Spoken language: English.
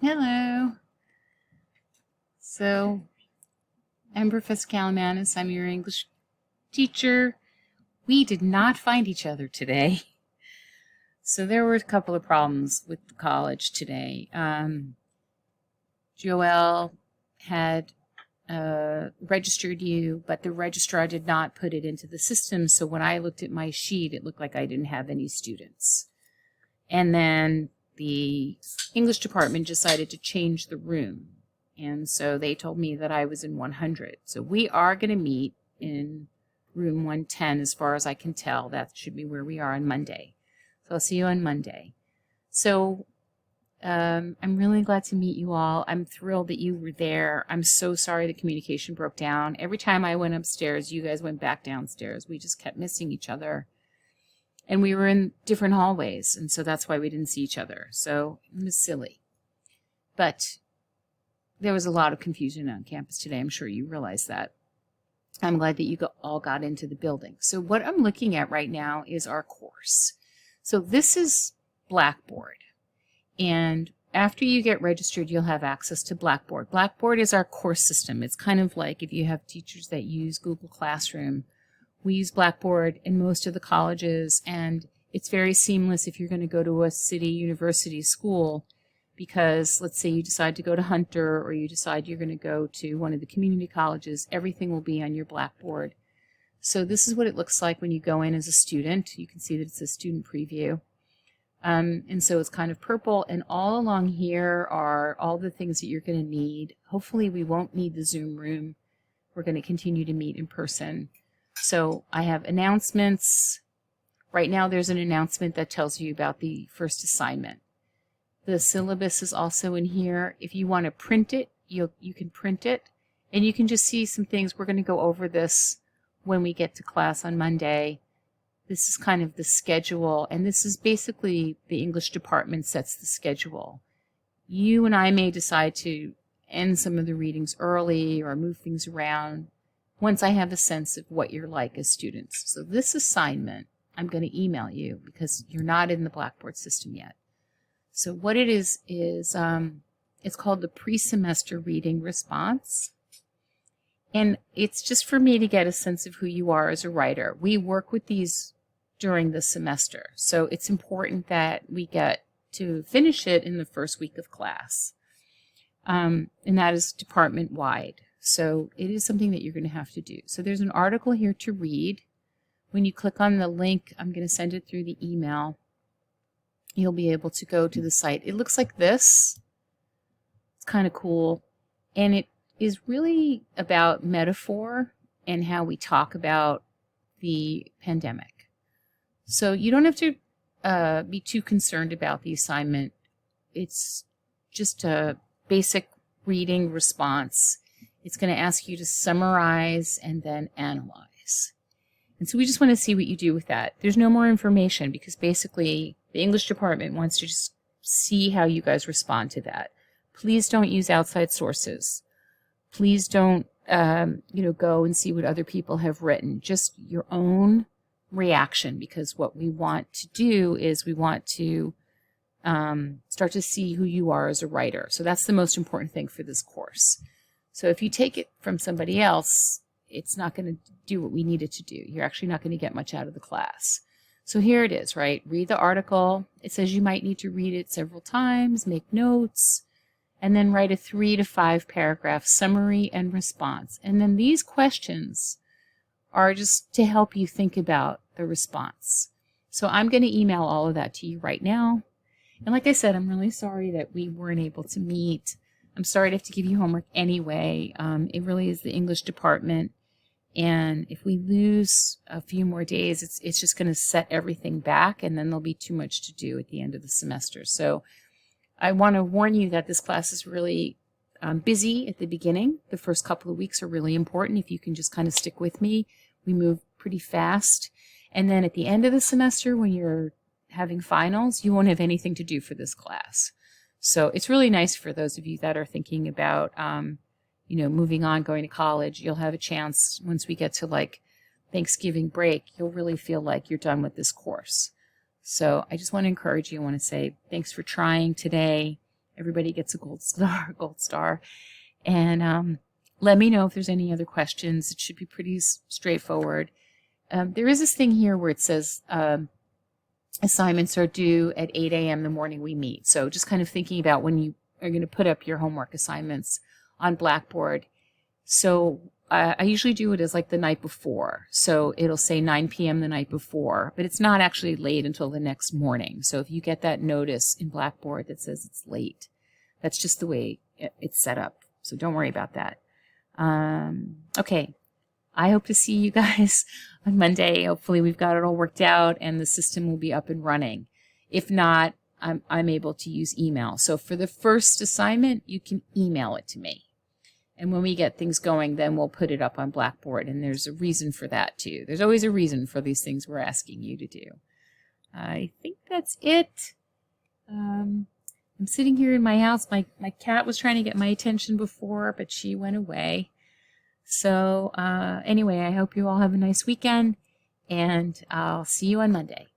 Hello. So, I'm Professor Kalamanis. I'm your English teacher. We did not find each other today. So, there were a couple of problems with the college today. Joelle had registered you, but the registrar did not put it into the system. So, when I looked at my sheet, it looked like I didn't have any students. And then the English department decided to change the room. And so they told me that I was in 100. So we are going to meet in room 110 as far as I can tell. That should be where we are on Monday. So I'll see you on Monday. So I'm really glad to meet you all. I'm thrilled that you were there. I'm so sorry the communication broke down. Every time I went upstairs, you guys went back downstairs. We just kept missing each other. And we were in different hallways, and so that's why we didn't see each other. So it was silly. But there was a lot of confusion on campus today. I'm sure you realize that. I'm glad that you all got into the building. So what I'm looking at right now is our course. So this is Blackboard. And after you get registered, you'll have access to Blackboard. Blackboard is our course system. It's kind of like if you have teachers that use Google Classroom. We use Blackboard in most of the colleges, and it's very seamless if you're going to go to a city university school, because let's say you decide to go to Hunter or you decide you're going to go to one of the community colleges, everything will be on your Blackboard. So this is what it looks like when you go in as a student. You can see that it's a student preview. And so it's kind of purple, and all along here are all the things that you're going to need. Hopefully we won't need the Zoom room. We're going to continue to meet in person. So I have announcements. Right now there's an announcement that tells you about the first assignment. The syllabus is also in here. If you want to print it, you can print it. And you can just see some things. We're going to go over this when we get to class on Monday. This is kind of the schedule. And this is basically the English department sets the schedule. You and I may decide to end some of the readings early or move things around once I have a sense of what you're like as students. So this assignment, I'm going to email you because you're not in the Blackboard system yet. So what it is it's called the pre-semester reading response. And it's just for me to get a sense of who you are as a writer. We work with these during the semester. So it's important that we get to finish it in the first week of class. And that is department-wide. So it is something that you're going to have to do. So there's an article here to read. When you click on the link, I'm going to send it through the email. You'll be able to go to the site. It looks like this. It's kind of cool. And it is really about metaphor and how we talk about the pandemic. So you don't have to be too concerned about the assignment. It's just a basic reading response. It's going to ask you to summarize and then analyze. And so we just want to see what you do with that. There's no more information because basically the English department wants to just see how you guys respond to that. Please don't use outside sources. Please don't, go and see what other people have written. Just your own reaction, because what we want to do is we want to start to see who you are as a writer. So that's the most important thing for this course. So if you take it from somebody else, it's not going to do what we need it to do. You're actually not going to get much out of the class. So here it is, right? Read the article. It says you might need to read it several times, make notes, and then write a 3 to 5 paragraph summary and response. And then these questions are just to help you think about the response. So I'm going to email all of that to you right now. And like I said, I'm really sorry that we weren't able to meet. I'm sorry to have to give you homework anyway. It really is the English department. And if we lose a few more days, it's just going to set everything back, and then there'll be too much to do at the end of the semester. So I want to warn you that this class is really busy at the beginning. The first couple of weeks are really important. If you can just kind of stick with me, we move pretty fast. And then at the end of the semester, when you're having finals, you won't have anything to do for this class. So it's really nice for those of you that are thinking about, moving on, going to college. You'll have a chance once we get to like Thanksgiving break, you'll really feel like you're done with this course. So I just want to encourage you. I want to say thanks for trying today. Everybody gets a gold star, gold star. And let me know if there's any other questions. It should be pretty straightforward. There is this thing here where it says assignments are due at 8 a.m. the morning we meet. So just kind of thinking about when you are going to put up your homework assignments on Blackboard. So I usually do it as like the night before. So it'll say 9 p.m. the night before, but it's not actually late until the next morning. So if you get that notice in Blackboard that says it's late, that's just the way it's set up. So don't worry about that. Okay. I hope to see you guys on Monday. Hopefully we've got it all worked out and the system will be up and running. If not, I'm able to use email. So for the first assignment, you can email it to me. And when we get things going, then we'll put it up on Blackboard. And there's a reason for that, too. There's always a reason for these things we're asking you to do. I think that's it. I'm sitting here in my house. My cat was trying to get my attention before, but she went away. So anyway, I hope you all have a nice weekend, and I'll see you on Monday.